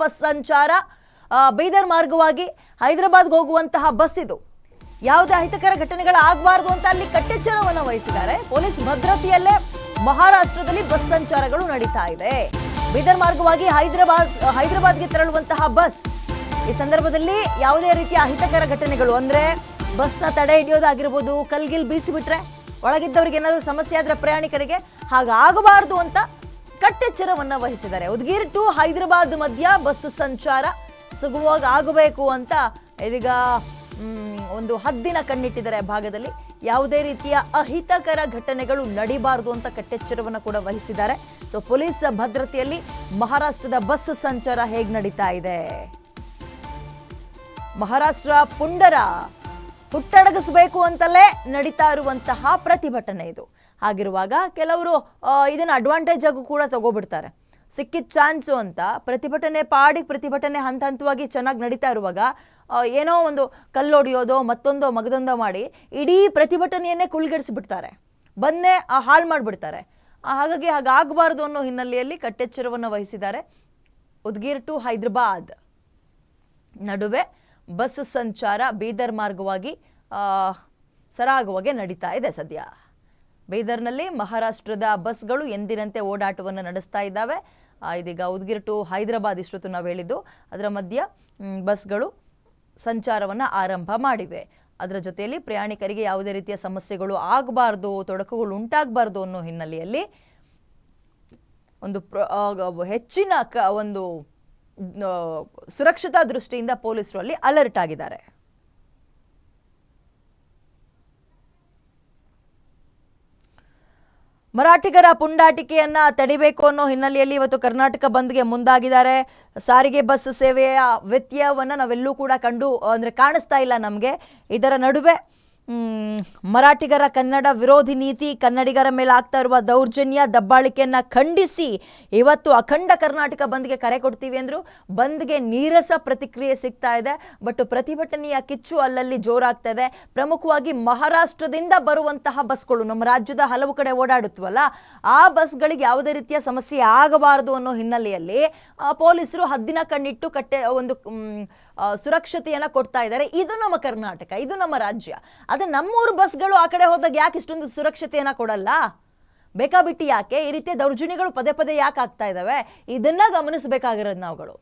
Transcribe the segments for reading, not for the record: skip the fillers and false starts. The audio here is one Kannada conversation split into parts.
ಬಸ್ ಸಂಚಾರ ಬೀದರ್ ಮಾರ್ಗವಾಗಿ ಹೈದರಾಬಾದ್ಗೆ ಹೋಗುವಂತಹ ಬಸ್ ಇದು. ಯಾವುದೇ ಅಹಿತಕರ ಘಟನೆಗಳಾಗಬಾರದು ಅಂತ ಅಲ್ಲಿ ಕಟ್ಟೆಚ್ಚರವನ್ನು ವಹಿಸಿದ್ದಾರೆ. ಪೊಲೀಸ್ ಭದ್ರತೆಯಲ್ಲೇ ಮಹಾರಾಷ್ಟ್ರದಲ್ಲಿ ಬಸ್ ಸಂಚಾರಗಳು ನಡೀತಾ ಇದೆ. ಬೀದರ್ ಮಾರ್ಗವಾಗಿ ಹೈದರಾಬಾದ್ಗೆ ತೆರಳುವಂತಹ ಬಸ್. ಈ ಸಂದರ್ಭದಲ್ಲಿ ಯಾವುದೇ ರೀತಿಯ ಅಹಿತಕರ ಘಟನೆಗಳು ಅಂದ್ರೆ ಬಸ್ನ ತಡೆ ಹಿಡಿಯೋದಾಗಿರ್ಬೋದು, ಕಲ್ಗಿಲ್ ಬೀಸಿ ಬಿಟ್ರೆ ಒಳಗಿದ್ದವ್ರಿಗೆ ಏನಾದರೂ ಸಮಸ್ಯೆ ಆದ್ರೆ ಪ್ರಯಾಣಿಕರಿಗೆ ಹಾಗಾಗಬಾರದು ಅಂತ ಕಟ್ಟೆಚ್ಚರವನ್ನ ವಹಿಸಿದ್ದಾರೆ. ಉದ್ಗೀರ್ ಟು ಹೈದರಾಬಾದ್ ಮಧ್ಯ ಬಸ್ ಸಂಚಾರ ಸುಗಮವಾಗಿ ಆಗಬೇಕು ಅಂತ ಇದೀಗ ಒಂದು ಹದ್ದಿನ ಕಣ್ಣಿಟ್ಟಿದ್ದಾರೆ. ಭಾಗದಲ್ಲಿ ಯಾವುದೇ ರೀತಿಯ ಅಹಿತಕರ ಘಟನೆಗಳು ನಡೀಬಾರದು ಅಂತ ಕಟ್ಟೆಚ್ಚರವನ್ನು ಕೂಡ ವಹಿಸಿದ್ದಾರೆ. ಸೊ ಪೊಲೀಸ್ ಭದ್ರತೆಯಲ್ಲಿ ಮಹಾರಾಷ್ಟ್ರದ ಬಸ್ ಸಂಚಾರ ಹೇಗೆ ನಡೀತಾ ಇದೆ? ಮಹಾರಾಷ್ಟ್ರ ಪುಂಡರ ಹುಟ್ಟಡಗಿಸಬೇಕು ಅಂತಲೇ ನಡೀತಾ ಇರುವಂತಹ ಪ್ರತಿಭಟನೆ ಇದು. ಹಾಗಿರುವಾಗ ಕೆಲವರು ಇದನ್ನ ಅಡ್ವಾಂಟೇಜ್ ಆಗೂ ಕೂಡ ತಗೋಬಿಡ್ತಾರೆ. ಸಿಕ್ಕಿದ ಚಾನ್ಸು ಅಂತ ಪ್ರತಿಭಟನೆ ಹಂತ ಹಂತವಾಗಿ ಚೆನ್ನಾಗಿ ನಡೀತಾ ಇರುವಾಗ ಏನೋ ಒಂದು ಕಲ್ಲೊಡಿಯೋದೋ ಮತ್ತೊಂದೋ ಮಗದೊಂದೋ ಮಾಡಿ ಇಡೀ ಪ್ರತಿಭಟನೆಯನ್ನೇ ಕುಳ್ಗೆಡಿಸಿಬಿಡ್ತಾರೆ, ಬಂದೇ ಹಾಳು ಮಾಡಿಬಿಡ್ತಾರೆ. ಹಾಗಾಗಿ ಹಾಗಾಗಬಾರ್ದು ಅನ್ನೋ ಹಿನ್ನೆಲೆಯಲ್ಲಿ ಕಟ್ಟೆಚ್ಚರವನ್ನು ವಹಿಸಿದ್ದಾರೆ. ಉದ್ಗೀರ್ ಟು ಹೈದರಾಬಾದ್ ನಡುವೆ ಬಸ್ ಸಂಚಾರ ಬೀದರ್ ಮಾರ್ಗವಾಗಿ ಸರಾಗವಾಗಿ ನಡೀತಾ ಇದೆ. ಸದ್ಯ ಬೀದರ್ನಲ್ಲಿ ಮಹಾರಾಷ್ಟ್ರದ ಬಸ್ಗಳು ಎಂದಿನಂತೆ ಓಡಾಟವನ್ನು ನಡೆಸ್ತಾ ಇದ್ದಾವೆ. ಇದೀಗ ಉದ್ಗೀರ್ ಟು ಹೈದರಾಬಾದ್ ಇಷ್ಟೊತ್ತು ನಾವು ಹೇಳಿದ್ದು, ಅದರ ಮಧ್ಯ ಬಸ್ಗಳು ಸಂಚಾರವನ್ನು ಆರಂಭ ಮಾಡಿವೆ. ಅದರ ಜೊತೆಯಲ್ಲಿ ಪ್ರಯಾಣಿಕರಿಗೆ ಯಾವುದೇ ರೀತಿಯ ಸಮಸ್ಯೆಗಳು ಆಗಬಾರ್ದು, ತೊಡಕುಗಳು ಉಂಟಾಗಬಾರ್ದು ಅನ್ನೋ ಹಿನ್ನೆಲೆಯಲ್ಲಿ ಒಂದು ಹೆಚ್ಚಿನ ಒಂದು ಸುರಕ್ಷತಾ ದೃಷ್ಟಿಯಿಂದ ಪೊಲೀಸರು ಅಲ್ಲಿ ಅಲರ್ಟ್ ಆಗಿದ್ದಾರೆ. ಮರಾಠಿಗರ ಪುಂಡಾಟಿಕೆಯನ್ನ ತಡಿಬೇಕು ಅನ್ನೋ ಹಿನ್ನೆಲೆಯಲ್ಲಿ ಇವತ್ತು ಕರ್ನಾಟಕ ಬಂದ್ಗೆ ಮುಂದಾಗಿದ್ದಾರೆ. ಸಾರಿಗೆ ಬಸ್ ಸೇವೆಯ ವ್ಯತ್ಯಯವನ್ನು ನಾವೆಲ್ಲೂ ಕೂಡ ಕಾಣಿಸ್ತಾ ಇಲ್ಲ ನಮಗೆ. ಇದರ ನಡುವೆ ಮರಾಠಿಗರ ಕನ್ನಡ ವಿರೋಧಿ ನೀತಿ, ಕನ್ನಡಿಗರ ಮೇಲೆ ಆಗ್ತಾ ಇರುವ ದೌರ್ಜನ್ಯ, ದಬ್ಬಾಳಿಕೆಯನ್ನ ಖಂಡಿಸಿ ಇವತ್ತು ಅಖಂಡ ಕರ್ನಾಟಕ ಬಂದ್ಗೆ ಕರೆ ಕೊಡ್ತೀವಿ ಅಂದ್ರು. ಬಂದ್ಗೆ ನೀರಸ ಪ್ರತಿಕ್ರಿಯೆ ಸಿಗ್ತಾ ಇದೆ. ಬಟ್ ಪ್ರತಿಭಟನೆಯ ಕಿಚ್ಚು ಅಲ್ಲಲ್ಲಿ ಜೋರಾಗ್ತಾ ಇದೆ. ಪ್ರಮುಖವಾಗಿ ಮಹಾರಾಷ್ಟ್ರದಿಂದ ಬರುವಂತಹ ಬಸ್ಗಳು ನಮ್ಮ ರಾಜ್ಯದ ಹಲವು ಕಡೆ ಓಡಾಡುತ್ತವಲ್ಲ, ಆ ಬಸ್ಗಳಿಗೆ ಯಾವುದೇ ರೀತಿಯ ಸಮಸ್ಯೆ ಆಗಬಾರದು ಅನ್ನೋ ಹಿನ್ನೆಲೆಯಲ್ಲಿ ಪೊಲೀಸರು ಹದ್ದಿನ ಕಣ್ಣಿಟ್ಟು ಸುರಕ್ಷತೆಯನ್ನ ಕೊಡ್ತಾ ಇದ್ದಾರೆ. ಇದು ನಮ್ಮ ಕರ್ನಾಟಕ, ಇದು ನಮ್ಮ ರಾಜ್ಯ. ಅದೇ ನಮ್ಮೂರು ಬಸ್ಗಳು ಆ ಕಡೆ ಹೋದಾಗ ಯಾಕೆ ಇಷ್ಟೊಂದು ಸುರಕ್ಷತೆಯನ್ನ ಕೊಡಲ್ಲ? ಬೇಕಾಬಿಟ್ಟಿ ಯಾಕೆ ಈ ರೀತಿಯ ದೌರ್ಜನ್ಯಗಳು ಪದೇ ಪದೇ ಯಾಕೆ ಆಗ್ತಾ ಇದಾವೆ? ಇದನ್ನ ಗಮನಿಸಬೇಕಾಗಿರೋದು ನಾವುಗಳು.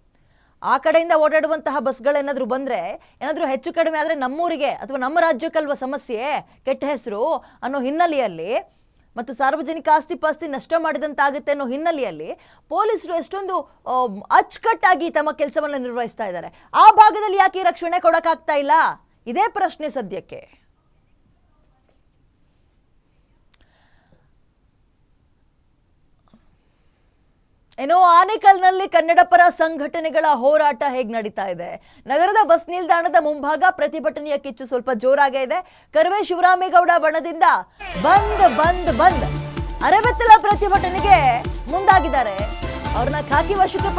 ಆ ಕಡೆಯಿಂದ ಓಡಾಡುವಂತಹ ಬಸ್ಗಳೇನಾದ್ರೂ ಬಂದ್ರೆ, ಏನಾದ್ರೂ ಹೆಚ್ಚು ಕಡಿಮೆ ಆದ್ರೆ ನಮ್ಮೂರಿಗೆ ಅಥವಾ ನಮ್ಮ ರಾಜ್ಯಕ್ಕಲ್ವ ಸಮಸ್ಯೆ, ಕೆಟ್ಟ ಹೆಸರು ಅನ್ನೋ ಹಿನ್ನೆಲೆಯಲ್ಲಿ ಮತ್ತು ಸಾರ್ವಜನಿಕ ಆಸ್ತಿ ಪಾಸ್ತಿ ನಷ್ಟ ಮಾಡಿದಂತಾಗುತ್ತೆ ಅನ್ನೋ ಹಿನ್ನೆಲೆಯಲ್ಲಿ ಪೊಲೀಸರು ಎಷ್ಟೊಂದು ಅಚ್ಚುಕಟ್ಟಾಗಿ ತಮ್ಮ ಕೆಲಸವನ್ನು ನಿರ್ವಹಿಸ್ತಾ ಇದ್ದಾರೆ. ಆ ಭಾಗದಲ್ಲಿ ಯಾಕೆ ರಕ್ಷಣೆ ಕೊಡಕ್ಕಾಗ್ತಾ ಇಲ್ಲ? ಇದೇ ಪ್ರಶ್ನೆ ಸದ್ಯಕ್ಕೆ. ಏನೋ ಆನೇಕಲ್ನಲ್ಲಿ ಕನ್ನಡ ಪರ ಸಂಘಟನೆಗಳ ಹೋರಾಟ ಹೇಗೆ ನಡೀತಾ ಇದೆ? ನಗರದ ಬಸ್ ನಿಲ್ದಾಣದ ಮುಂಭಾಗ ಪ್ರತಿಭಟನೆಯ ಕಿಚ್ಚು ಸ್ವಲ್ಪ ಜೋರಾಗೇ ಇದೆ. ಕರ್ವೆ ಶಿವರಾಮೇಗೌಡ ಬಣದಿಂದ ಬಂದ್ ಬಂದ್ ಬಂದ್ ಅರೆಬೆತ್ತಲ ಪ್ರತಿಭಟನೆಗೆ ಮುಂದಾಗಿದ್ದಾರೆ. ಅವ್ರನ್ನ ಖಾಕಿ ವಶಕ್ಕೆ